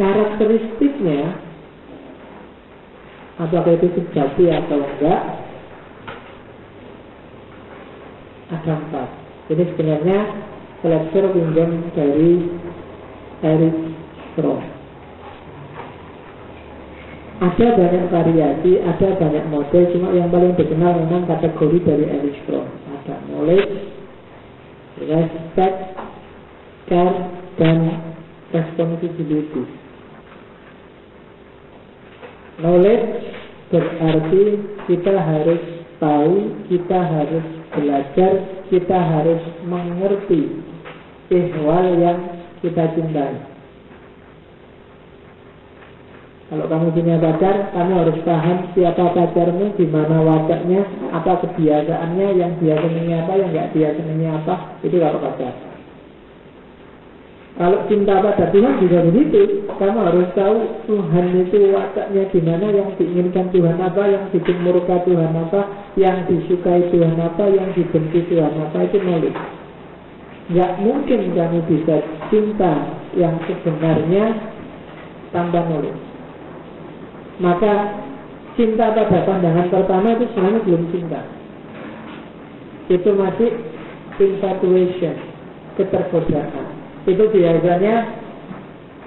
karakteristiknya, apakah itu sejati atau enggak, ada 4. Ini sebenarnya Fletcher pinjam dari Erich Fromm. Ada banyak variasi, ada banyak model, cuma yang paling dikenal memang kategori dari Erich Fromm. Ada knowledge, respect, care, dan responsibility. Knowledge berarti kita harus tahu, kita harus belajar, kita harus mengerti ihwal yang kita cintai. Kalau kamu punya pacar, kamu harus paham siapa pacarmu, gimana wataknya, apa kebiasaannya, yang dia senangi apa, yang nggak dia senangi apa. Itu kalau pacar. Kalau cinta pada Tuhan juga begitu. Kamu harus tahu Tuhan itu wataknya gimana, yang diinginkan Tuhan apa, yang bikin murka Tuhan apa, yang disukai Tuhan apa, yang dibenci Tuhan apa. Itu knowledge. Nggak mungkin kamu bisa cinta yang sebenarnya tanpa knowledge. Maka cinta pada pandangan pertama itu sebenarnya belum cinta. Itu masih infatuation, ketergodaan. Itu biasanya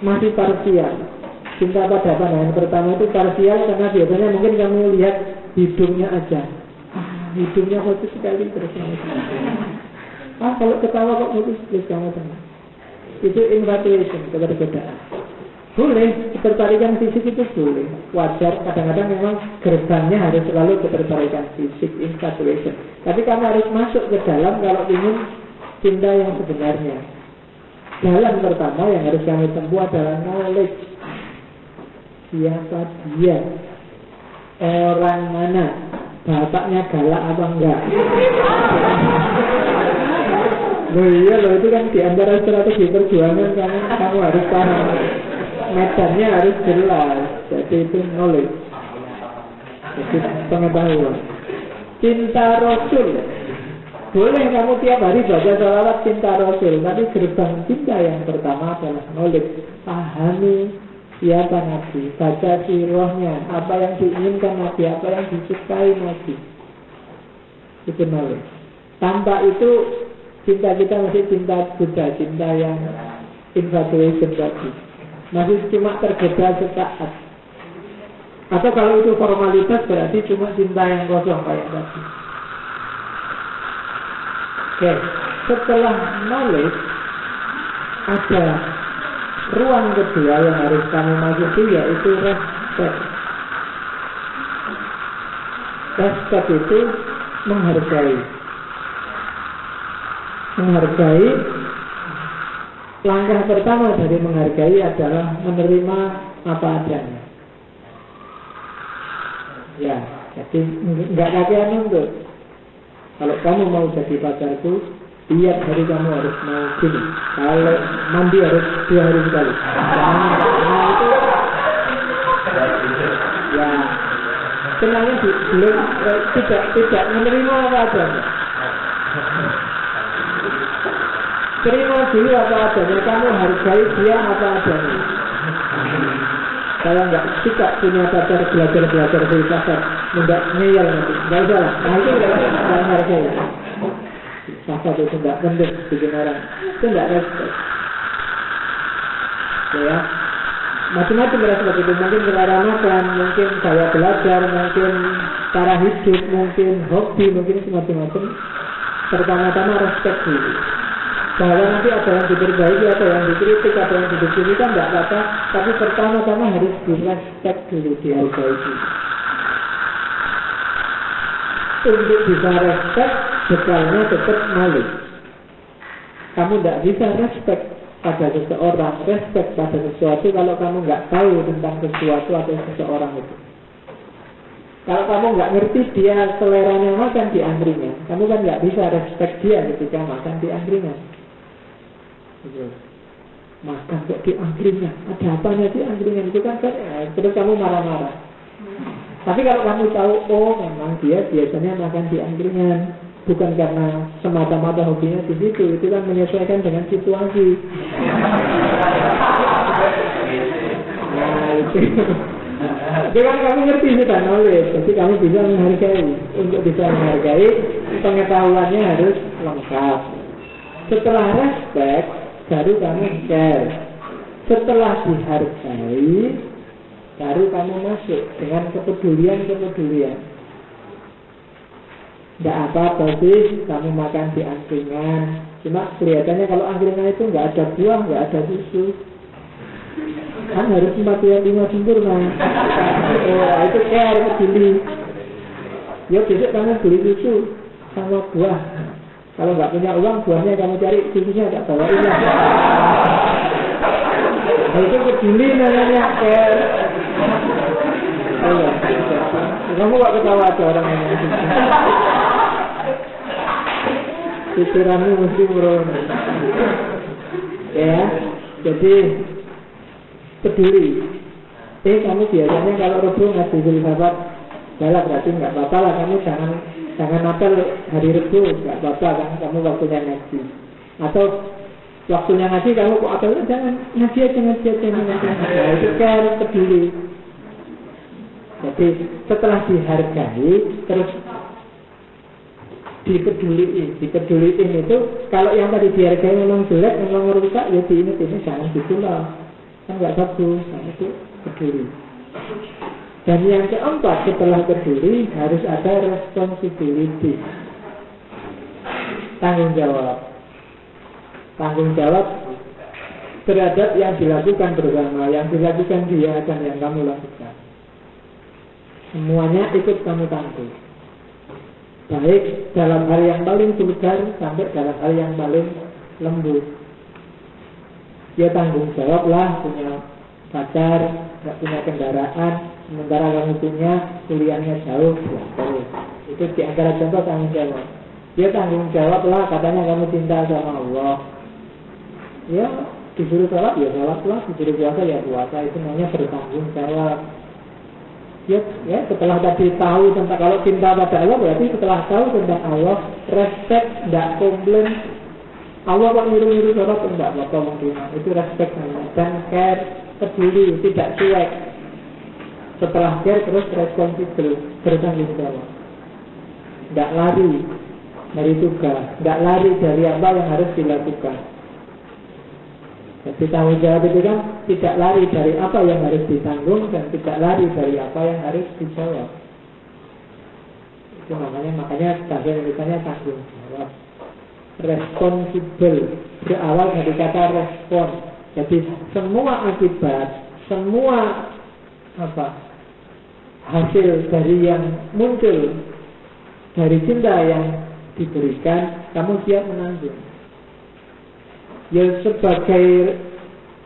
masih parsial. Cinta pada pandangan pertama itu parsial karena biasanya mungkin kamu lihat hidungnya aja. Hidungnya bagus sekali, terus kamu tenang. Kalau ketawa kok bagus, terus kamu tenang. Itu infatuation, ketergodaan. Boleh, ketertarikan fisik itu boleh, wajar. Kadang-kadang memang gerbangnya harus selalu ketertarikan fisik, infatuation. Tapi kamu harus masuk ke dalam kalau ingin cinta yang sebenarnya. Jalan pertama yang harus kami tempuh adalah knowledge. Siapa dia? Orang mana? Bapaknya galak apa enggak? Loh iya loh, itu kan diantara strategi perjuangan kamu harus paham. Medannya harus jelas. Jadi itu knowledge. Jadi pengetahuan. Cinta Rasul. Boleh kamu tiap hari baca sholawat cinta Rasul, tapi gerbang cinta yang pertama adalah knowledge. Pahami siapa Nabi, baca sirahnya, apa yang diinginkan Nabi, apa yang disukai Nabi. Itu knowledge. Tanpa itu cinta kita masih cinta Buddha, cinta yang infatuation tadi. Masih cuma tergoda sesaat. Atau kalau itu formalitas berarti cuma cinta yang kosong kayak tadi. Oke, setelah knowledge ada ruang kedua yang harus kamu masuki, yaitu respect. Respect itu menghargai. Menghargai. Langkah pertama dari menghargai adalah menerima apa adanya. Ya, jadi nggak kakean nuntut. Kalau kamu mau jadi pacarku, tiap hari kamu harus mau gini. Kalau mandi harus 2 hari sekali. Nah itu, ya, senangnya belum tidak menerima apa adanya. Terima dulu apa adanya, kamu hargai dia apa adanya. Kalau nggak suka punya pacar belajar dari pasar, nggak ngeyel nanti, nggak usah lah. Nah itu nggak hargai. Pasar itu nggak penting bikin orang, itu nggak respect. Ya, macam-macam respect itu. Mungkin cara makan, mungkin gaya belajar, mungkin cara hidup, mungkin hobi, mungkin macam-macam. Pertama-tama respect dulu. Bahwa nanti ada yang diperbaiki, ada yang dikritik, ada yang dibenci kan tidak apa-apa. Tapi pertama-tama harus di-respect dulu, dihargai dulu. Untuk bisa respect, bekalnya tetap knowledge. Kamu tidak bisa respect pada seseorang, respect pada sesuatu kalau kamu nggak tahu tentang sesuatu atau seseorang itu. Kalau kamu nggak ngerti dia seleranya makan di angkringan, kamu kan nggak bisa respect dia ketika makan di angkringan. Makan kok di angkringan, ada apanya di angkringan itu kan terus kamu marah-marah. Tapi kalau kamu tahu, oh memang dia biasanya makan di angkringan, bukan karena semata-mata hobinya di situ, itu kan menyesuaikan dengan situasi. Dengan kamu ngerti sudah knowledge, jadi kamu bisa menghargai. Untuk bisa menghargai, pengetahuannya harus lengkap. Setelah respect, baru kamu care. Setelah dihargai, baru kamu masuk dengan kepedulian. Tidak apa-apa sih kamu makan di angkringan. Cuma kelihatannya kalau angkringan itu nggak ada buah, nggak ada susu. Kan harus 45 sempurna. Oh, itu care, peduli. Ya besok kamu beli susu sama buah. Kalau nggak punya uang, buahnya kamu cari, susunya nggak bawain lah. Nah, itu peduli namanya care. Oh, kamu kok ketawa ada orang yang susu. Pikiranmu mesti murung. Ya, jadi peduli. Kamu biasanya kalau Rebo ngaji filsafat, galak berarti nggak apa-apa lah. Kamu jangan apel hari Rebo, nggak apa-apa kan. Kamu waktunya ngaji. Atau waktunya ngaji kamu kok apel, jangan ngaji aja. Nah, itu care, peduli. Jadi setelah dihargai, terus dipeduliin itu, kalau yang tadi dihargai memang jelek, memang merusak, ya ini jangan gitu lah. Kan nggak bagus, nah itu peduli. Dan yang keempat, setelah peduli harus ada responsibility, tanggung jawab terhadap yang dilakukan bersama, yang dilakukan dia dan yang kamu lakukan. Semuanya ikut kamu tanggung, baik dalam hal yang paling vulgar sampai dalam hal yang paling lembut. Ya tanggung jawab lah, punya pacar, nggak punya kendaraan, sementara kamu punya, kuliahnya jauh, ya terus. Itu di antara contoh tanggung jawab. Ya tanggung jawab lah, katanya kamu cinta sama Allah. Ya disuruh sholat, ya sholat lah, disuruh puasa, ya puasa. Itu namanya bertanggung jawab. Ya setelah tadi tahu tentang, kalau cinta pada Allah berarti setelah tahu tentang Allah, respect, tidak komplain. Allah kok nyuruh-nyuruh sholat, enggak apa-apa mungkin. Itu respect namanya. Dan care, peduli, tidak cuek. Setelah care terus responsible, bertanggung jawab. Tidak lari dari tugas, tidak lari dari apa yang harus dilakukan. Jadi tanggung jawab itu kan tidak lari dari apa yang harus ditanggung dan tidak lari dari apa yang harus dijawab. Itu makanya bahasa Indonesia tanggung jawab. Responsible berawal dari kata respon. Jadi semua akibat, semua hasil dari yang muncul dari cinta yang diberikan, kamu siap menanggung. Ya sebagai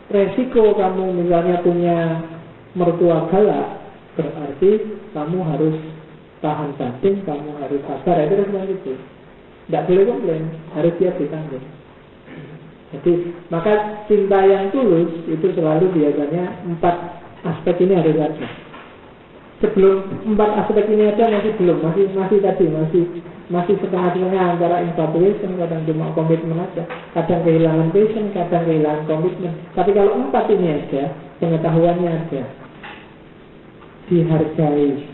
resiko kamu misalnya punya mertua galak, berarti kamu harus tahan batin, kamu harus sabar. Itu resiko. Tidak boleh komplain, harus siap ditanggung. Jadi maka cinta yang tulus itu selalu biasanya 4 aspek ini harus ada. Sebelum 4 aspek ini ada masih belum, masih setengah-setengah antara infatuation, kadang cuma komitmen aja, kadang kehilangan passion, kadang kehilangan komitmen. Tapi kalau 4 ini ada, pengetahuannya ada, dihargai,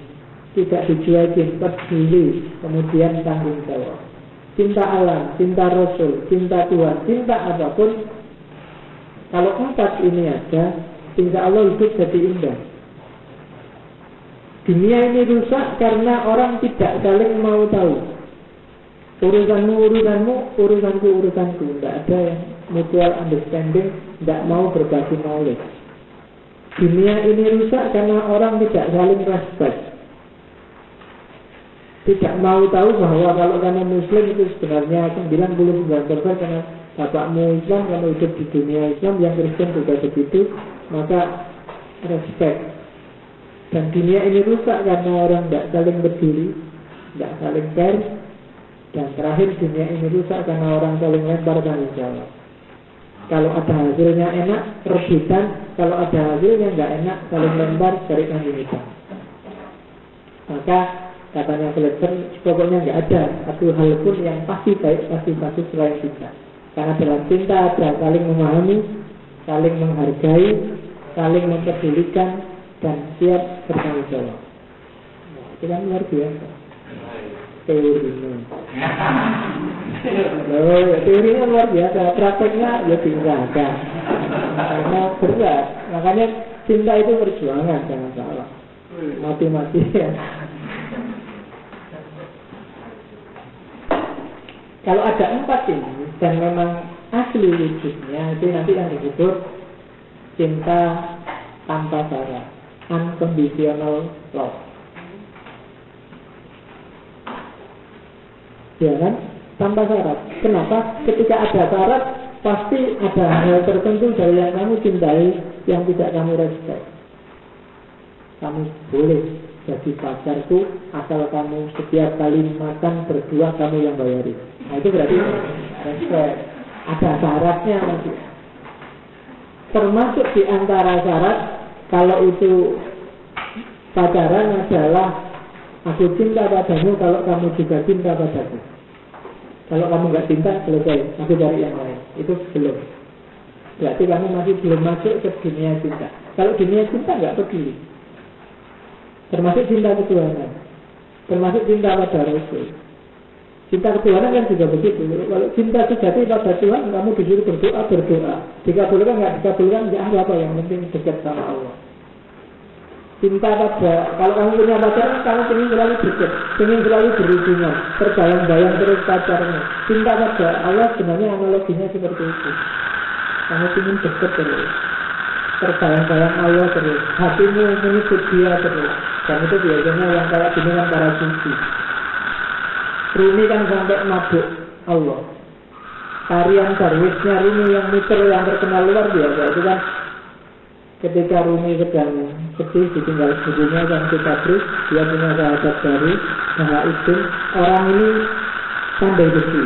tidak dicuekin, peduli, kemudian tanggung jawab. Cinta alam, cinta Rasul, cinta Tuhan, cinta apapun. Kalau 4 ini ada, insya Allah hidup jadi indah. Dunia ini rusak karena orang tidak saling mau tahu. Urusanmu, urusanku. Tidak ada yang mutual understanding, tidak mau berbagi knowledge. Dunia ini rusak karena orang tidak saling respect. Tidak mau tahu bahwa kalau kamu Muslim itu sebenarnya 99% karena bapakmu Islam, kamu hidup di dunia Islam, yang Kristen juga begitu, maka respect. Dan dunia ini rusak karena orang tidak saling peduli, tidak saling care. Dan terakhir dunia ini rusak karena orang saling lempar tanggung jawab. Kalau ada hasilnya enak, rebutan. Kalau ada hasilnya nggak enak, saling lempar, cari tanggung jawab. Maka katanya Fletcher, pokoknya nggak ada satu hal pun yang pasti baik, pasti bagus selain kita. Karena dalam cinta ada saling memahami, saling menghargai, saling mempedulikan, dan siap bertanggung jawab. Nah, itu kan luar biasa teorinya. Teorinya luar biasa, prakteknya ya tinggalkan. Karena berat. Makanya cinta itu perjuangan, jangan salah. Mati-matian. Kalau ada 4 ini dan memang asli wujudnya, itu nanti yang disebut cinta tanpa syarat, unconditional love. Ya kan? Tanpa syarat. Kenapa? Ketika ada syarat, pasti ada hal tertentu dari yang kamu cintai yang tidak kamu respect. Kamu boleh jadi pacarku asal kamu setiap kali makan berdua kamu yang bayarin. Nah itu berarti respect. Ada syaratnya nanti. Termasuk di antara syarat, kalau itu pacaran adalah aku cinta padamu kalau kamu juga cinta padaku. Kalau kamu nggak cinta, selesai, aku cari yang lain. Itu belum. Berarti kamu masih belum masuk ke dunia cinta. Kalau dunia cinta nggak peduli. Termasuk cinta ketuhanan, termasuk cinta pada Rasul. Cinta ketuhanan kan juga begitu. Kalau cinta sejati pada Tuhan, kamu disuruh berdoa. Dikabulkan nggak dikabulkan, nggak apa-apa. Yang penting dekat sama Allah. Cinta pada, kalau kamu punya pacar, kamu ingin selalu dekat, ingin selalu berhubungan, terbayang-bayang terus pacarnya. Cinta pada Allah sebenarnya analoginya seperti itu. Kamu ingin dekat terus, terbayang-bayang Allah terus, hatimu menyebut dia terus. Dan itu biasanya yang kayak gini kan para suci. Rumi kan sampai mabuk Allah. Tarian darwisnya Rumi yang miter yang terkenal luar biasa itu kan. Ketika Rumi sedang sedih ditinggal ibunya dan Citabris, dia punya sahabat baru, Baha'iddin. Orang ini pandai besi.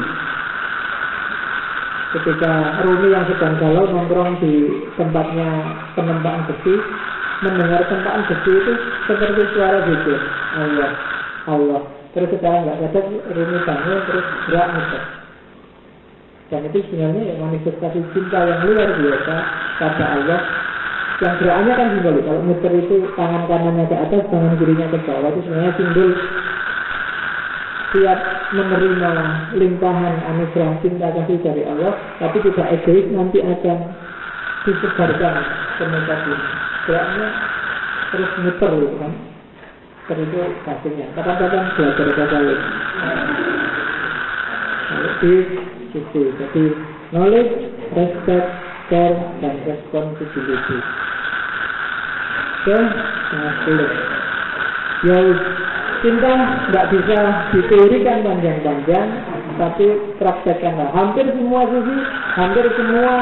Ketika Rumi yang sedang galau nongkrong di tempatnya penempaan besi, mendengar tempaan besi itu seperti suara gitu, Allah, Allah. Terus sekarang nggak sadar Rumi bangun terus gerak muter. Dan itu sebenarnya manifestasi cinta yang luar biasa pada Allah. Yang gerakannya kan simbolik. Kalau muter itu tangan kanannya ke atas, tangan kirinya ke bawah. Itu sebenarnya simbol siap menerima limpahan anugerah cinta kasih dari Allah, tapi tidak egois, nanti akan disebarkan ke muka bumi. Geraknya terus muter gitu kan. Terus itu kasihnya. Kadang-kadang belajar kata lain. Kalau di situ, jadi knowledge, respect, care, dan responsibility. Oke, sangat sulit. Ya, cinta nggak bisa diteorikan panjang-panjang, tapi praktekkanlah. Hampir semua sufi, hampir semua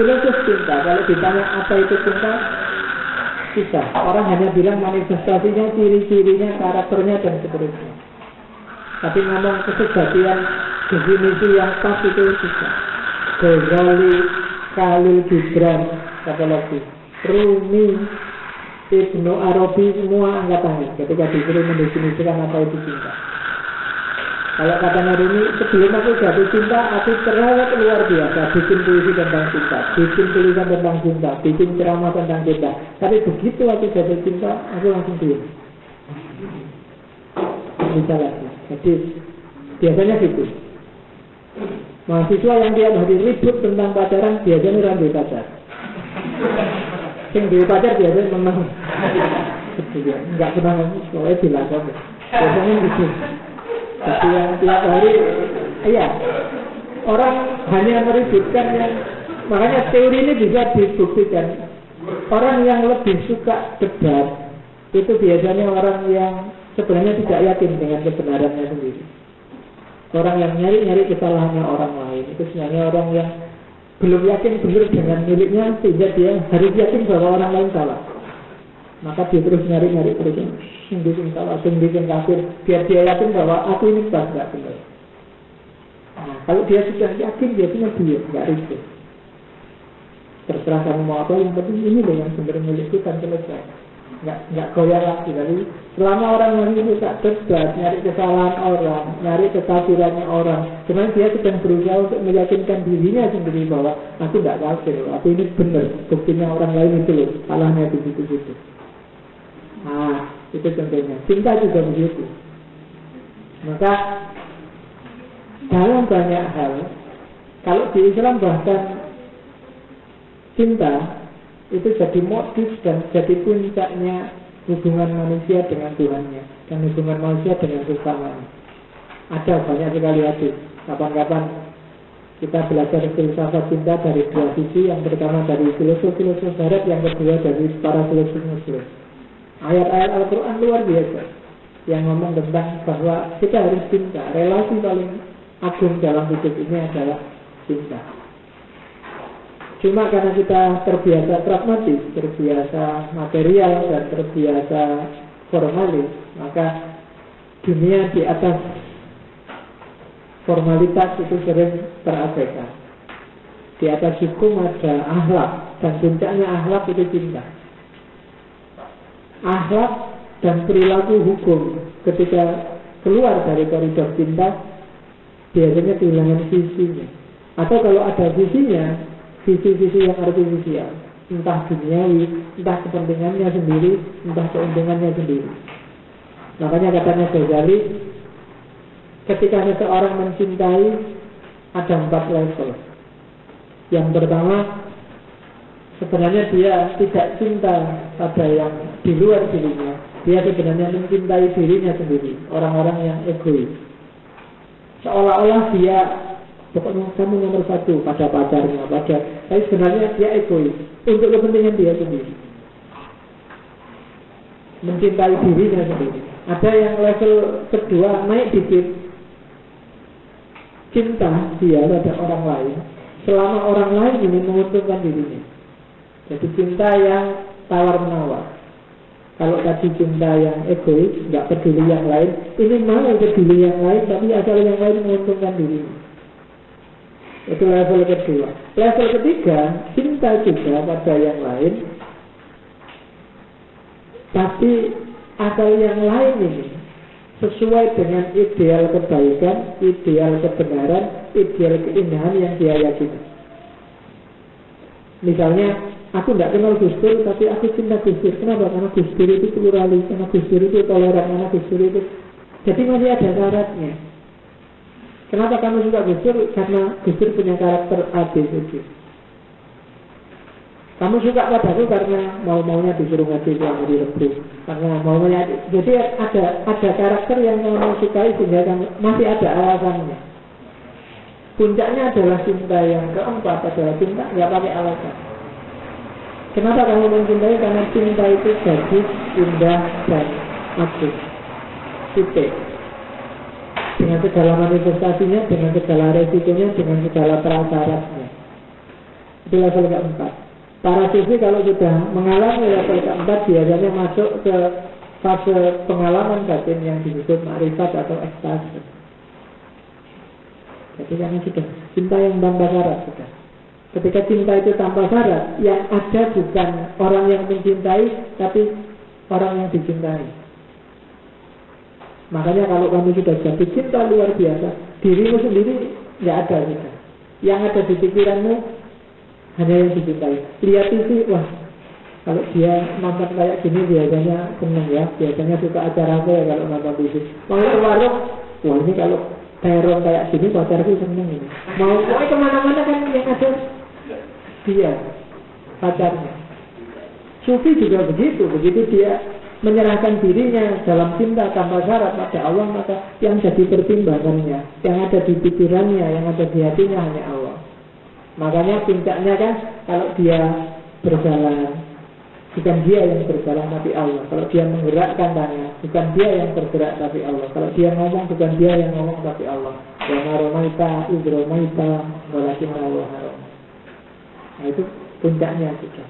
filosof cinta. Kalau ditanya apa itu cinta, bisa. Orang hanya bilang manifestasinya, ciri-cirinya, karakternya, dan seterusnya. Tapi ngomong kesejatian, definisi yang pas itu bisa. Ghazali, Khalil Gibran, apa lagi, Rumi, Ibnu Arabi, semua angkat tangan ketika disuruh mendefinisikan apa itu cinta. Kalau katanya Rumi, sebelum aku jatuh cinta, aku cerewet luar biasa, bikin puisi tentang cinta, bikin tulisan tentang cinta, bikin ceramah tentang cinta. Tapi begitu aku jatuh cinta, aku langsung diam. Bisa lagi. Jadi biasanya gitu. Mahasiswa yang tiap hari ribut tentang pacaran biasanya rambi pacar. Yang di pacar biasanya menang. Enggak pernah soalnya dilakukan. Biasanya gitu. Jadi yang tiap hari, iya, orang hanya meributkan yang, makanya teori ini bisa dibuktikan. Orang yang lebih suka debat itu biasanya orang yang sebenarnya tidak yakin dengan kebenarannya sendiri. Orang yang nyari-nyari kesalahannya orang lain itu sebenarnya orang yang belum yakin benar dengan miliknya, sehingga dia harus yakin bahwa orang lain salah. Maka dia terus nyari-nyari terus yang bikin salah, yang bikin kafir, biar dia yakin bahwa aku ini pas nggak benar. Nah, kalau dia sudah yakin, dia punya dia nggak ribut. Terserah kamu mau apa, yang penting ini loh yang benar milikku dan selesai. Nggak goyah lagi. Tapi selama orang yang ini tak debat, nyari kesalahan orang, nyari kekafirannya orang, sebenarnya dia sedang berusaha untuk meyakinkan dirinya sendiri bahwa aku nggak kafir, aku ini benar, buktinya orang lain itu loh, salahnya di situ-situ. Itu contohnya. Cinta juga begitu. Maka dalam banyak hal, kalau di Islam bahkan cinta itu jadi motif dan jadi puncaknya hubungan manusia dengan Tuhannya dan hubungan manusia dengan sesamanya. Ada banyak sekali hadis. Kapan-kapan kita belajar filsafat cinta dari dua sisi. Yang pertama dari filosof-filosof barat, yang kedua dari para filosof muslim. Ayat-ayat Al-Quran luar biasa yang ngomong tentang bahwa kita harus cinta. Relasi paling agung dalam hidup ini adalah cinta. Cuma karena kita terbiasa pragmatis, terbiasa material, dan terbiasa formalis, maka dunia di atas formalitas itu sering terabaikan. Di atas hukum ada akhlak, dan puncaknya akhlak itu cinta. Akhlak dan perilaku hukum ketika keluar dari koridor cinta biasanya kehilangan visinya. Atau kalau ada visinya, visi-visi yang artifisial, entah duniawi, entah kepentingannya sendiri, entah keuntungannya sendiri. Makanya katanya Ghazali, ketika seseorang mencintai ada 4 level. Yang pertama, sebenarnya dia tidak cinta pada yang di luar dirinya. Dia sebenarnya mencintai dirinya sendiri. Orang-orang yang egois, seolah-olah dia pokoknya kamu nomor 1 pada pacarnya, tapi sebenarnya dia egois untuk kepentingan dia sendiri, mencintai dirinya sendiri. Ada yang level kedua, naik dikit, cinta dia pada orang lain selama orang lain ini menguntungkan dirinya. Jadi cinta yang tawar-menawar. Kalau tadi cinta yang egois, nggak peduli yang lain, ini mau peduli yang lain, tapi asal yang lain menguntungkan dirinya. Itu level kedua. Level ketiga, cinta juga pada yang lain, tapi asal yang lain ini sesuai dengan ideal kebaikan, ideal kebenaran, ideal keindahan yang dia yakini. Misalnya, aku tidak kenal Gus Dur, tapi aku cinta Gus Dur. Kenapa? Karena Gus Dur itu pluralis, karena Gus Dur itu toleran, karena Gus Dur itu. Jadi masih ada syaratnya. Kenapa kamu suka Gus Dur? Karena Gus Dur punya karakter A, B, C. Kamu suka padaku karena mau-maunya disuruh ngaji selama di Rebus, karena mau-maunya. Jadi ada karakter yang kamu sukai sehingga kamu masih ada alasannya. Puncaknya adalah cinta yang keempat adalah cinta nggak pakai alasan. Kenapa kamu mencintai? Karena cinta itu bagus, indah, dan agung. Titik. Dengan segala manifestasinya, dengan segala resikonya, dengan segala prasyaratnya. Itu level keempat. Para sufi kalau sudah mengalami level keempat biasanya masuk ke fase pengalaman batin yang disebut ma'rifat atau ekstase. Jadi karena sudah cinta yang tanpa syarat sudah. Ketika cinta itu tanpa syarat, yang ada bukan orang yang mencintai, tapi orang yang dicintai. Makanya kalau kamu sudah jatuh cinta luar biasa, dirimu sendiri nggak ada juga. Yang ada di pikiranmu hanya yang dicintai. Lihat TV, wah, kalau dia nonton kayak gini biasanya seneng ya, biasanya suka acara apa ya kalau nonton TV. Mau ke warung, wah ini kalau teror kayak gini pacarku seneng ini. Mau kemana-mana kan yang ada dia, pacarnya. Sufi juga begitu dia menyerahkan dirinya dalam cinta tanpa syarat pada Allah, maka yang jadi pertimbangannya, yang ada di pikirannya, yang ada di hatinya hanya Allah. Makanya puncaknya kan kalau dia berjalan, bukan dia yang berjalan tapi Allah. Kalau dia menggerakkan tangan, bukan dia yang bergerak tapi Allah. Kalau dia ngomong, bukan dia yang ngomong tapi Allah. Wa ma ramaita idh ramaita walakinna Allah haram. Nah itu puncaknya juga.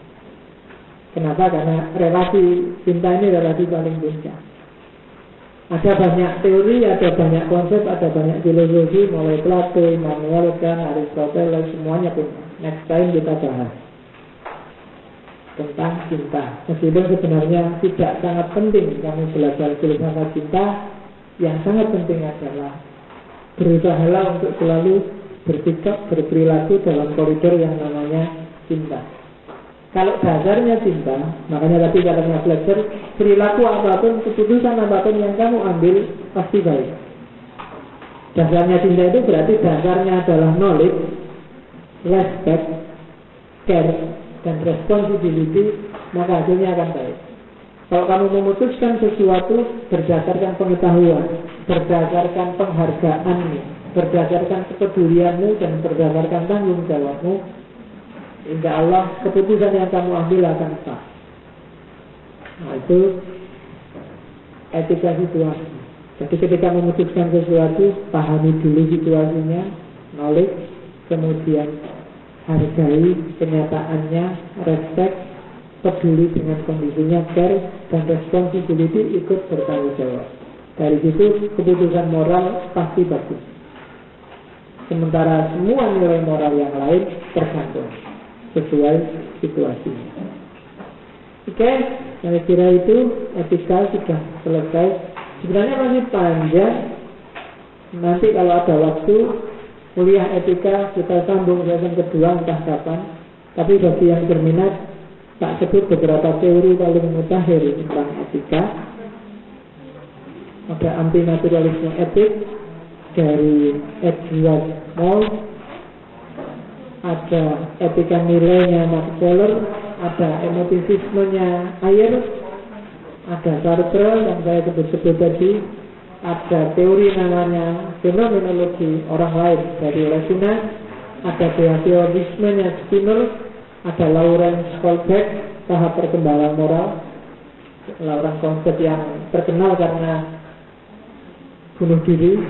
Kenapa? Karena relasi cinta ini relasi paling puncak. Ada banyak teori, ada banyak konsep, ada banyak filosofi, mulai Plato, Immanuel Kant, Aristoteles, semuanya punya. Next time kita bahas tentang cinta. Meskipun sebenarnya tidak sangat penting kami belajar filsafat cinta, yang sangat penting adalah berusahalah untuk selalu bersikap, berperilaku dalam koridor yang namanya cinta. Kalau dasarnya cinta, makanya tadi katanya Fletcher, perilaku apapun, keputusan apapun yang kamu ambil pasti baik. Dasarnya cinta itu berarti dasarnya adalah knowledge, respect, care, dan responsibility, maka hasilnya akan baik. Kalau kamu memutuskan sesuatu berdasarkan pengetahuan, berdasarkan penghargaanmu, berdasarkan kepedulianmu, dan berdasarkan tanggung jawabmu, insya Allah keputusan yang kamu ambil akan sah. Nah, itu etika situasi. Jadi ketika memutuskan sesuatu, pahami dulu situasinya, knowledge, kemudian hargai kenyataannya, respect, peduli dengan kondisinya, care, dan responsibility, ikut bertanggung jawab. Dari situ keputusan moral pasti bagus. Sementara semua nilai moral yang lain tergantung sesuai situasinya. Oke, saya kira itu etika sudah selesai. Sebenarnya masih panjang. Nanti kalau ada waktu kuliah etika kita sambung sesi kedua entah kapan. Tapi bagi yang berminat, tak sebut beberapa teori paling mutakhir tentang etika. Ada antinaturalisme etik dari Edward Moll, ada etika nilainya Max Weller, ada emotivismenya Ayer, ada Sartre yang saya sebut-sebut tadi, ada teori namanya fenomenologi orang lain dari Levinas, ada behaviorismenya Skinner, ada Lawrence Kohlberg, tahap perkembangan moral, Lawrence konsep yang terkenal karena bunuh diri,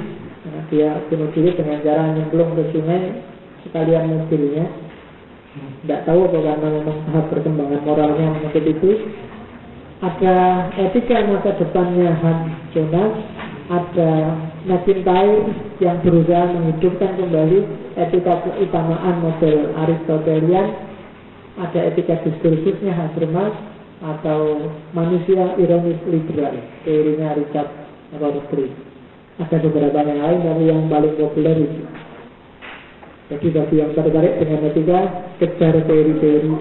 karena dia bunuh diri dengan cara nyemplung ke sungai sekalian mobilnya. Tidak tahu apa karena memang tahap perkembangan moralnya mungkin itu. Ada etika masa depannya Hans Jonas, ada McIntyre yang berusaha menghidupkan kembali etika keutamaan model Aristotelian, ada etika diskursifnya Habermas, atau manusia ironis liberal teorinya Richard Rorty. Ada beberapa yang lain tapi yang paling populer itu. Jadi bagi yang tertarik dengan etika, kejar teori-teori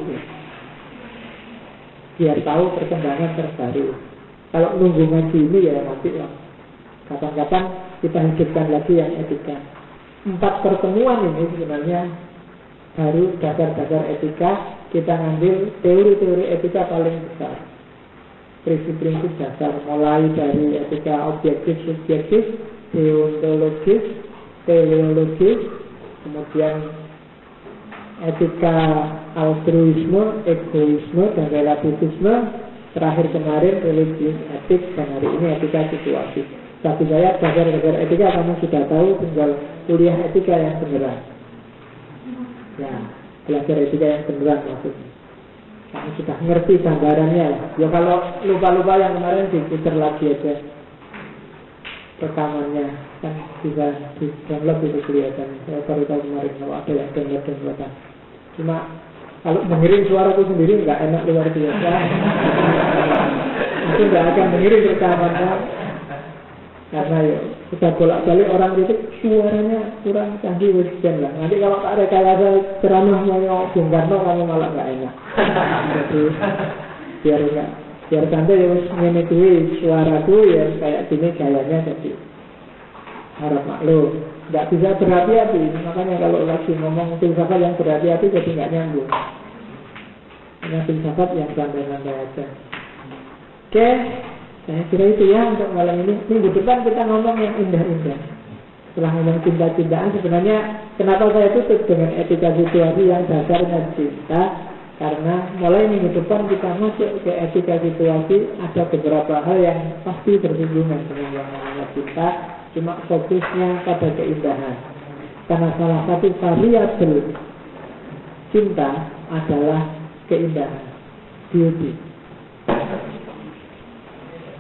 biar tahu perkembangan terbaru. Kalau nunggu ngaji ini ya nanti lah. Kapan-kapan kita hidupkan lagi yang etika. 4 pertemuan ini sebenarnya baru dasar-dasar etika. Kita ngambil teori-teori etika paling besar, prinsip-prinsip dasar, mulai dari etika objektif, subjektif, deontologis, teleologis, kemudian etika altruisme, egoisme, dan relativisme, terakhir kemarin religius etik, dan hari ini etika situasi. Bagi saya dasar-dasar etika kamu sudah tahu, tinggal kuliah etika yang beneran. Ya, belajar etika yang beneran maksudnya. Kamu sudah ngerti gambarannya. Ya kalau lupa-lupa yang kemarin diputar lagi aja rekamannya, kan bisa di download itu kelihatan. Saya baru tahu kemarin kalau ada yang download-downloadan. Cuma kalau mengirim suaraku sendiri nggak enak luar biasa. Itu nggak akan mengirim rekamannya. Karena ya sudah bolak-balik orang kritik suaranya kurang canggih wesjen lah. Nanti kalau tak rekayasa ceramah mau Bung Karno kamu malah nggak enak. Jadi biar santai ya ngene kuwi suaraku ya kayak gini gayanya, jadi harap maklum. Nggak bisa berhati-hati. Makanya kalau lagi ngomong filsafat yang berhati-hati jadi nggak nyambung. Hanya filsafat yang santai-santai aja. Oke. Saya kira itu ya untuk malam ini. Minggu depan kita ngomong yang indah-indah. Setelah ngomong cinta-cintaan, sebenarnya kenapa saya tutup dengan etika situasi yang dasarnya cinta? Karena mulai minggu depan kita masuk ke etika situasi, ada beberapa hal yang pasti bersinggungan dengan yang namanya cinta. Cuma fokusnya pada keindahan. Karena salah satu variabel cinta adalah keindahan, beauty.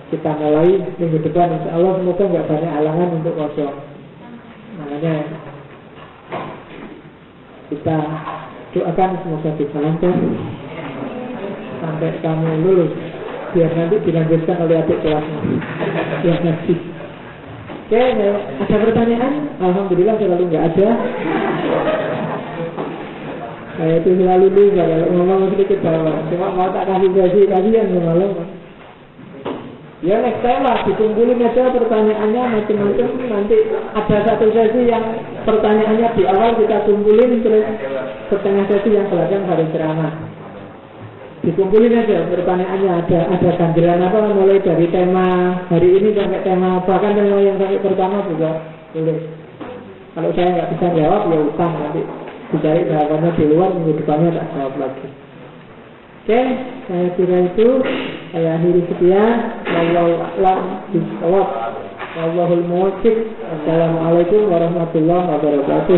Kita mulai minggu depan, insya Allah semoga nggak banyak halangan untuk kosong. Makanya kita doakan semoga bisa lancar sampai kamu lulus, biar nanti dilanjutkan oleh adik kelasmu. Biar nanti. Oke, ada pertanyaan? Alhamdulillah selalu nggak ada. Saya itu selalu lupa kalau ngomong mesti ketawa. Cuma mau tak kasih gaji kalian malam. Ya next time lah dikumpulin aja pertanyaannya macam-macam. Nanti ada satu sesi yang pertanyaannya di awal kita kumpulin, terus setengah sesi yang belakang baru ceramah. Dikumpulin aja pertanyaannya, ada ganjalan apa mulai dari tema hari ini sampai tema bahkan tema yang sampai pertama juga boleh. Kalau saya nggak bisa jawab ya utang, nanti dicari jawabannya di luar, minggu depannya tak jawab lagi. Oke, saya kira itu saya akhiri sekian. Wallahu a'lam bishawab. Wallahul muwaffiq. Assalamualaikum warahmatullahi wabarakatuh.